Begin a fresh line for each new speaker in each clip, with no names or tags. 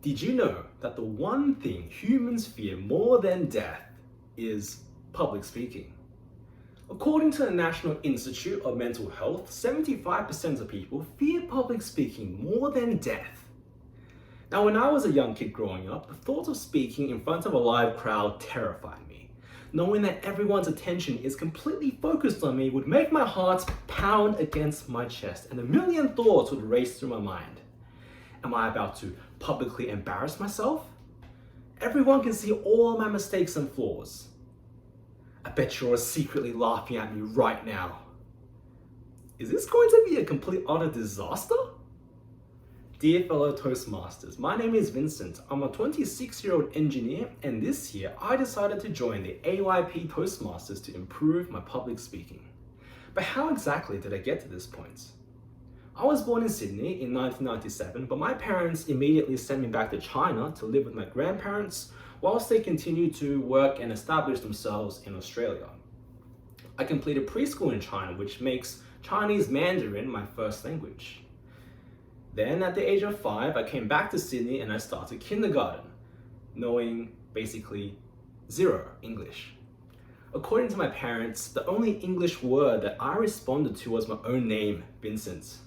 Did you know that the one thing humans fear more than death is public speaking? According to the National Institute of Mental Health, 75% of people fear public speaking more than death. Now, when I was a young kid growing up, the thought of speaking in front of a live crowd terrified me. Knowing that everyone's attention is completely focused on me would make my heart pound against my chest and a million thoughts would race through my mind. Am I about to publicly embarrass myself? Everyone can see all my mistakes and flaws. I bet you're secretly laughing at me right now. Is this going to be a complete utter disaster? Dear fellow Toastmasters, my name is Vincent. I'm a 26-year-old engineer, and this year I decided to join the AYP Toastmasters to improve my public speaking. But how exactly did I get to this point? I was born in Sydney in 1997, but my parents immediately sent me back to China to live with my grandparents whilst they continued to work and establish themselves in Australia. I completed preschool in China, which makes Chinese Mandarin my first language. Then at the age of 5, I came back to Sydney and I started kindergarten, knowing basically zero English. According to my parents, the only English word that I responded to was my own name, Vincent.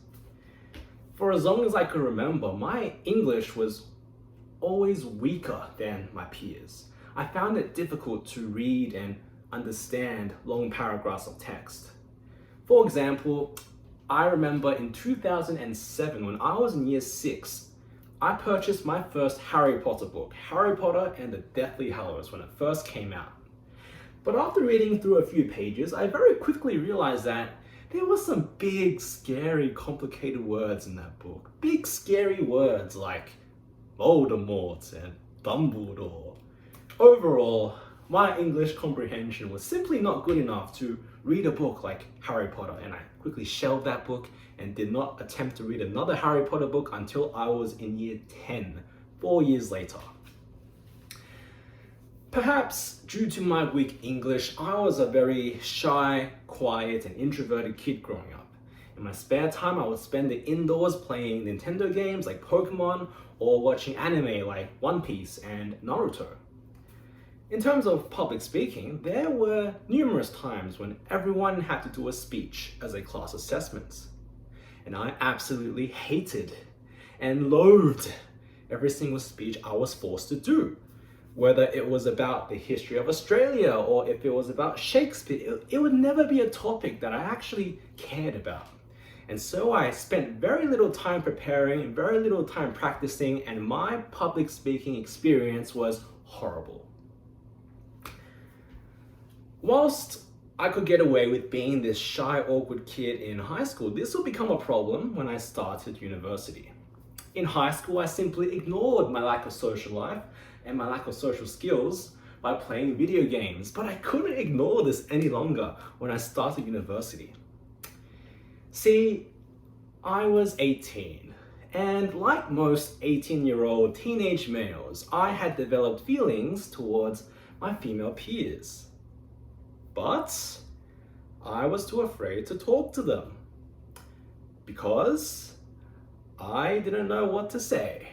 For as long as I could remember, my English was always weaker than my peers. I found it difficult to read and understand long paragraphs of text. For example, I remember in 2007 when I was in year 6, I purchased my first Harry Potter book, Harry Potter and the Deathly Hallows, when it first came out. But after reading through a few pages, I very quickly realized that there were some big, scary, complicated words in that book. Big, scary words like Voldemort and Dumbledore. Overall, my English comprehension was simply not good enough to read a book like Harry Potter, and I quickly shelved that book and did not attempt to read another Harry Potter book until I was in year 10, 4 years later. Perhaps due to my weak English, I was a very shy, quiet, and introverted kid growing up. In my spare time, I would spend it indoors playing Nintendo games like Pokemon or watching anime like One Piece and Naruto. In terms of public speaking, there were numerous times when everyone had to do a speech as a class assessment. And I absolutely hated and loathed every single speech I was forced to do. Whether it was about the history of Australia or if it was about Shakespeare, it would never be a topic that I actually cared about. And so I spent very little time preparing, very little time practicing, and my public speaking experience was horrible. Whilst I could get away with being this shy, awkward kid in high school, this would become a problem when I started university. In high school, I simply ignored my lack of social life and my lack of social skills by playing video games, but I couldn't ignore this any longer when I started university. See, I was 18, and like most 18-year-old teenage males, I had developed feelings towards my female peers. But I was too afraid to talk to them because I didn't know what to say,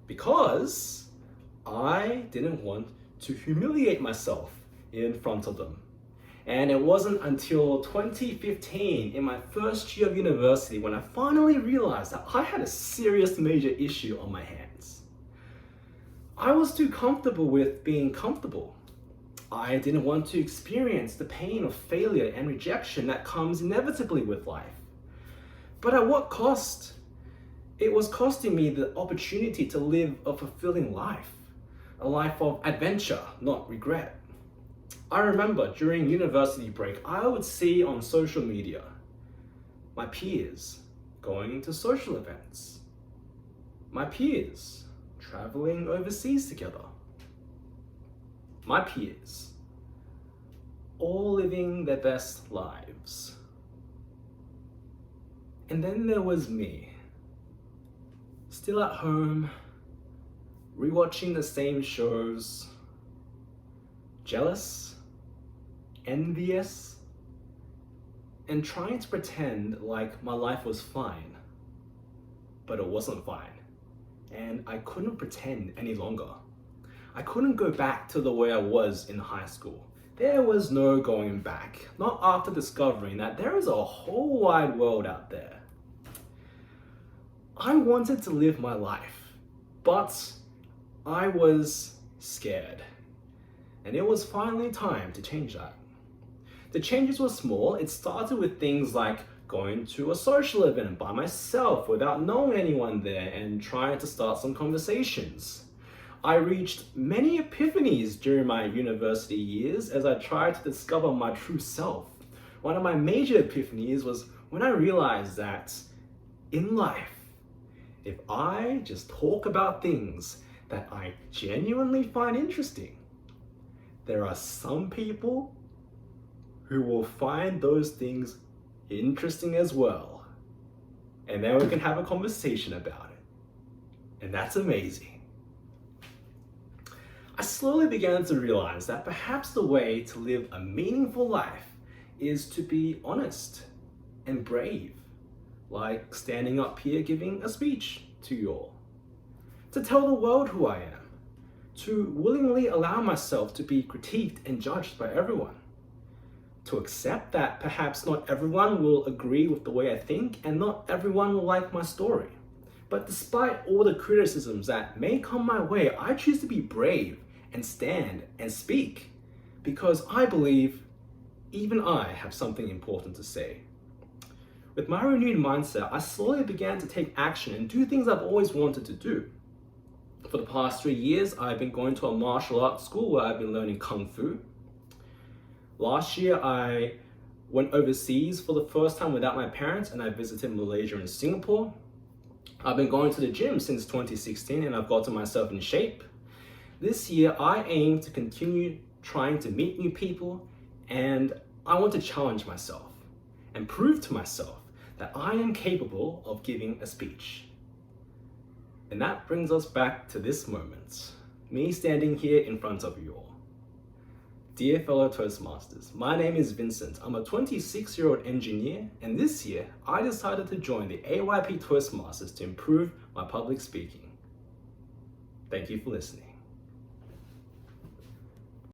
because I didn't want to humiliate myself in front of them. And it wasn't until 2015, in my first year of university, when I finally realized that I had a serious major issue on my hands. I was too comfortable with being comfortable. I didn't want to experience the pain of failure and rejection that comes inevitably with life. But at what cost? It was costing me the opportunity to live a fulfilling life, a life of adventure, not regret. I remember during university break, I would see on social media my peers going to social events, my peers traveling overseas together, my peers all living their best lives. And then there was me, still at home, rewatching the same shows, jealous, envious, and trying to pretend like my life was fine. But it wasn't fine. and I couldn't pretend any longer. I couldn't go back to the way I was in high school. There was no going back, not after discovering that there is a whole wide world out there. I wanted to live my life, but I was scared. And it was finally time to change that. The changes were small. It started with things like going to a social event by myself without knowing anyone there and trying to start some conversations. I reached many epiphanies during my university years as I tried to discover my true self. One of my major epiphanies was when I realized that in life, if I just talk about things that I genuinely find interesting, there are some people who will find those things interesting as well. And then we can have a conversation about it. And that's amazing. I slowly began to realize that perhaps the way to live a meaningful life is to be honest and brave, like standing up here giving a speech to you all, to tell the world who I am, to willingly allow myself to be critiqued and judged by everyone, to accept that perhaps not everyone will agree with the way I think and not everyone will like my story. But despite all the criticisms that may come my way, I choose to be brave and stand and speak because I believe even I have something important to say. With my renewed mindset, I slowly began to take action and do things I've always wanted to do. For the past 3 years, I've been going to a martial arts school where I've been learning Kung Fu. Last year, I went overseas for the first time without my parents and I visited Malaysia and Singapore. I've been going to the gym since 2016 and I've gotten myself in shape. This year, I aim to continue trying to meet new people and I want to challenge myself and prove to myself that I am capable of giving a speech. And that brings us back to this moment, me standing here in front of you all. Dear fellow Toastmasters, my name is Vincent. I'm a 26-year-old engineer, and this year I decided to join the AYP Toastmasters to improve my public speaking. Thank you for listening.